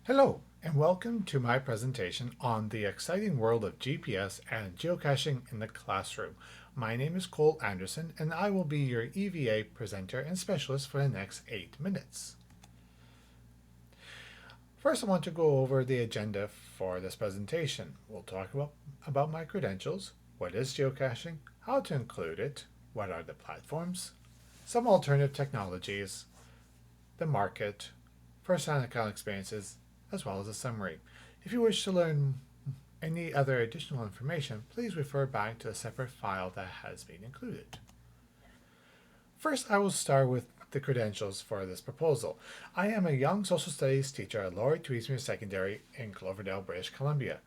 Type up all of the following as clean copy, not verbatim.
Hello, and welcome to my presentation on the exciting world of GPS and geocaching in the classroom. My name is Cole Anderson, and I will be your EVA presenter and specialist for the next 8 minutes. First, I want to go over the agenda for this presentation. We'll talk about my credentials, what is geocaching, how to include it, what are the platforms, some alternative technologies, the market, first-hand account experiences, as well as a summary. If you wish to learn any other additional information, please refer back to a separate file that has been included. First, I will start with the credentials for this proposal. I am a young social studies teacher at Laurie Tweedsmuir Secondary in Cloverdale, British Columbia.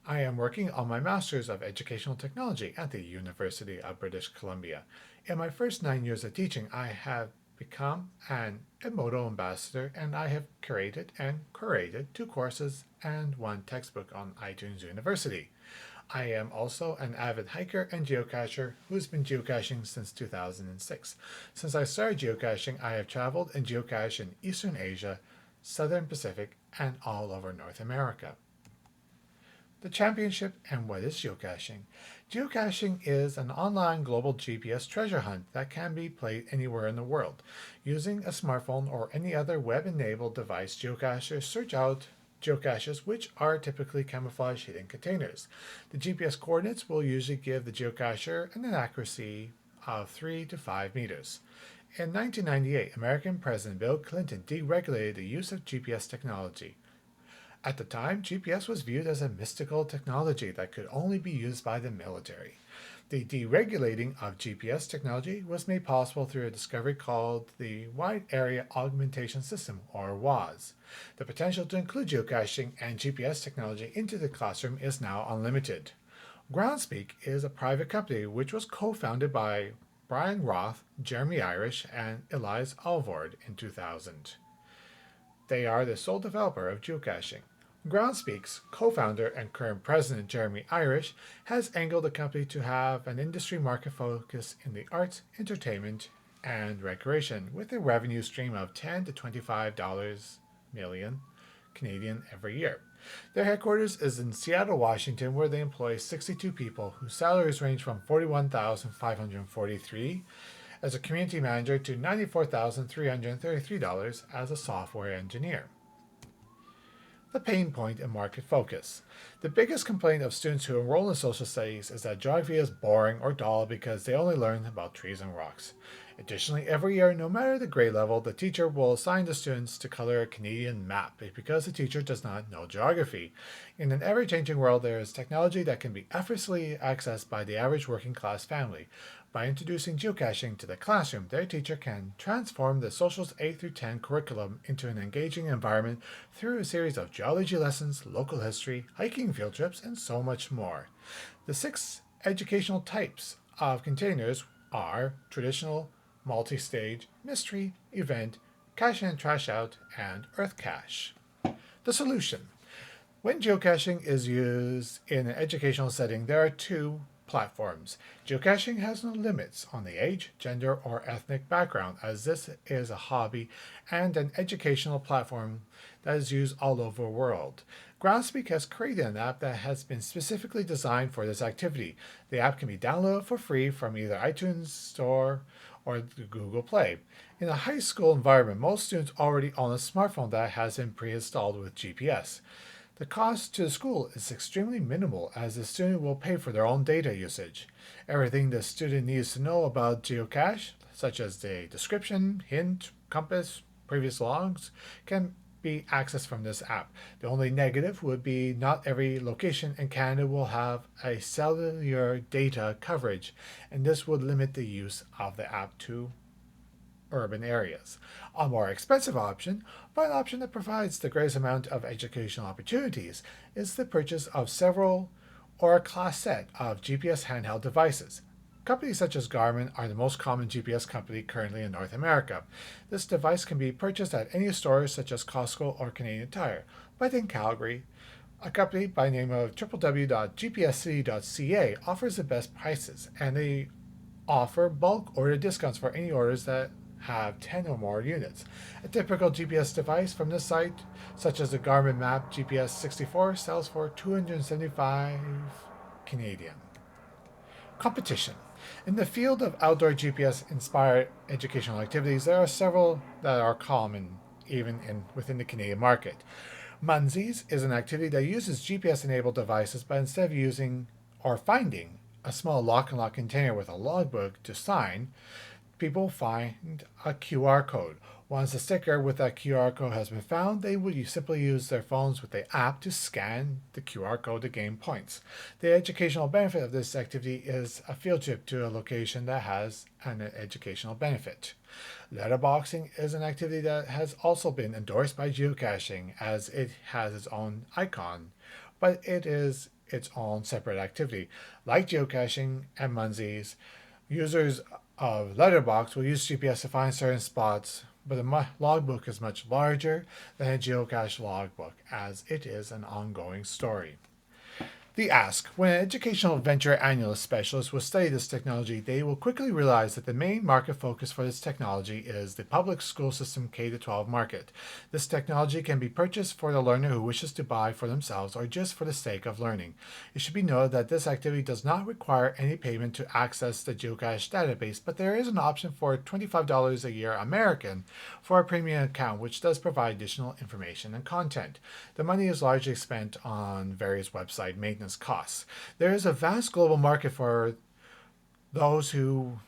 I am working on my Master's of Educational Technology at the University of British Columbia. In my first 9 years of teaching, I have become an Edmodo ambassador, and I have curated and curated 2 courses and 1 textbook on iTunes University. I am also an avid hiker and geocacher who has been geocaching since 2006. Since I started geocaching, I have traveled and geocached in Eastern Asia, Southern Pacific, and all over North America. The championship and what is geocaching? Geocaching is an online global GPS treasure hunt that can be played anywhere in the world. Using a smartphone or any other web-enabled device, geocachers search out geocaches, which are typically camouflage hidden containers. The GPS coordinates will usually give the geocacher an accuracy of 3 to 5 meters. In 1998, American President Bill Clinton deregulated the use of GPS technology. At the time, GPS was viewed as a mystical technology that could only be used by the military. The deregulating of GPS technology was made possible through a discovery called the Wide Area Augmentation System, or WAS. The potential to include geocaching and GPS technology into the classroom is now unlimited. Groundspeak is a private company which was co-founded by Brian Roth, Jeremy Irish, and Elias Alvord in 2000. They are the sole developer of geocaching. Groundspeak's co-founder and current president Jeremy Irish has angled the company to have an industry market focus in the arts, entertainment, and recreation, with a revenue stream of $10 to $25 million Canadian every year. Their headquarters is in Seattle, Washington, where they employ 62 people whose salaries range from $41,543 as a community manager to $94,333 as a software engineer. The pain point and market focus. The biggest complaint of students who enroll in social studies is that geography is boring or dull because they only learn about trees and rocks. Additionally, every year, no matter the grade level, the teacher will assign the students to color a Canadian map because the teacher does not know geography. In an ever-changing world, there is technology that can be effortlessly accessed by the average working class family. By introducing geocaching to the classroom, their teacher can transform the Socials 8 through 10 curriculum into an engaging environment through a series of geology lessons, local history, hiking field trips, and so much more. The 6 educational types of containers are traditional, multi-stage, mystery, event, cache in and trash out, and earth cache. The solution. When geocaching is used in an educational setting, there are 2 platforms. Geocaching has no limits on the age, gender, or ethnic background, as this is a hobby and an educational platform that is used all over the world. Groundspeak has created an app that has been specifically designed for this activity. The app can be downloaded for free from either iTunes Store or the Google Play. In a high school environment, most students already own a smartphone that has been pre-installed with GPS. The cost to the school is extremely minimal, as the student will pay for their own data usage. Everything the student needs to know about geocache, such as the description, hint, compass, previous logs, can be accessed from this app. The only negative would be not every location in Canada will have a cellular data coverage, and this would limit the use of the app to urban areas. A more expensive option, but an option that provides the greatest amount of educational opportunities, is the purchase of several or a class set of GPS handheld devices. Companies such as Garmin are the most common GPS company currently in North America. This device can be purchased at any stores such as Costco or Canadian Tire, but in Calgary, a company by the name of www.gpscity.ca offers the best prices, and they offer bulk order discounts for any orders that have 10 or more units. A typical GPS device from this site, such as the Garmin Map GPS 64, sells for 275 Canadian. Competition. In the field of outdoor GPS inspired educational activities, there are several that are common even within the Canadian market. Munsies is an activity that uses GPS enabled devices, but instead of using or finding a small lock and lock container with a logbook to sign, people find a QR code. Once a sticker with that QR code has been found, they would simply use their phones with the app to scan the QR code to gain points. The educational benefit of this activity is a field trip to a location that has an educational benefit. Letterboxing is an activity that has also been endorsed by geocaching as it has its own icon, but it is its own separate activity. Like geocaching and Munsies, users of Letterbox will use GPS to find certain spots, but the logbook is much larger than a geocache logbook as it is an ongoing story. The ask. When an educational venture analyst specialist will study this technology, they will quickly realize that the main market focus for this technology is the public school system K-12 market. This technology can be purchased for the learner who wishes to buy for themselves or just for the sake of learning. It should be noted that this activity does not require any payment to access the geocache database, but there is an option for $25 a year American for a premium account, which does provide additional information and content. The money is largely spent on various website maintenance costs. There is a vast global market for those who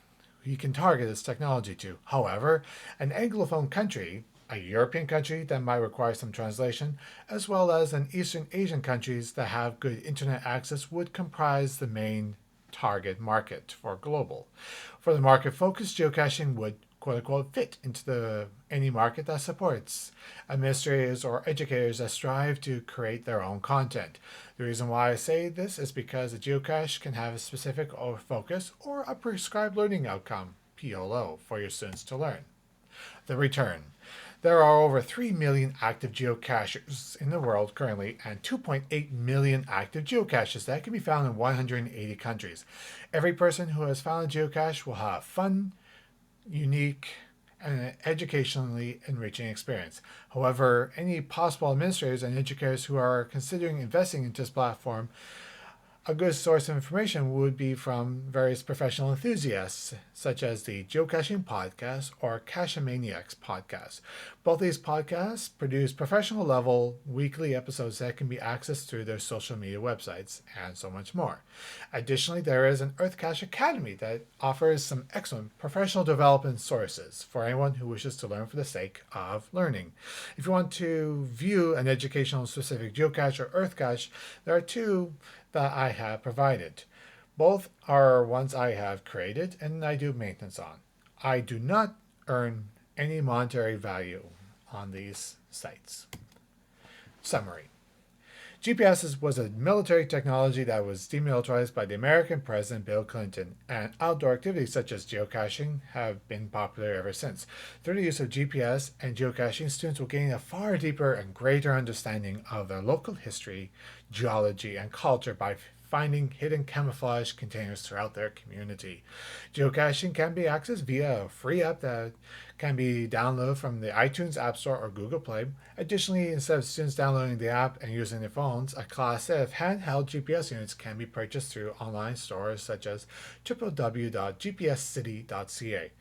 you can target this technology to. However, an Anglophone country, a European country that might require some translation, as well as an Eastern Asian countries that have good internet access would comprise the main target market for global. For the market focus, geocaching would quote unquote fit into any market that supports administrators or educators that strive to create their own content. The reason why I say this is because a geocache can have a specific focus or a prescribed learning outcome, PLO, for your students to learn. The return. There are over 3 million active geocachers in the world currently and 2.8 million active geocaches that can be found in 180 countries. Every person who has found a geocache will have fun, unique, and an educationally enriching experience. However, any possible administrators and educators who are considering investing into this platform, a good source of information would be from various professional enthusiasts, such as the Geocaching Podcast or Cachemaniacs Podcast. Both these podcasts produce professional level weekly episodes that can be accessed through their social media websites, and so much more. Additionally, there is an Earth Cache Academy that offers some excellent professional development sources for anyone who wishes to learn for the sake of learning. If you want to view an educational specific geocache or Earth Cache, there are two that I have provided. Both are ones I have created and I do maintenance on. I do not earn any monetary value on these sites. Summary. GPS was a military technology that was demilitarized by the American President Bill Clinton, and outdoor activities such as geocaching have been popular ever since. Through the use of GPS and geocaching, students will gain a far deeper and greater understanding of their local history, geology, and culture by finding hidden camouflage containers throughout their community. Geocaching can be accessed via a free app that can be downloaded from the iTunes App Store or Google Play. Additionally, instead of students downloading the app and using their phones, a class of handheld GPS units can be purchased through online stores such as www.gpscity.ca.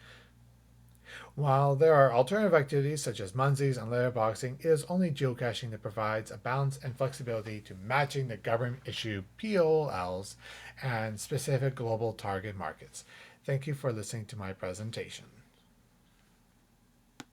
While there are alternative activities such as Munsies and letterboxing, it is only geocaching that provides a balance and flexibility to matching the government-issued POLs and specific global target markets. Thank you for listening to my presentation.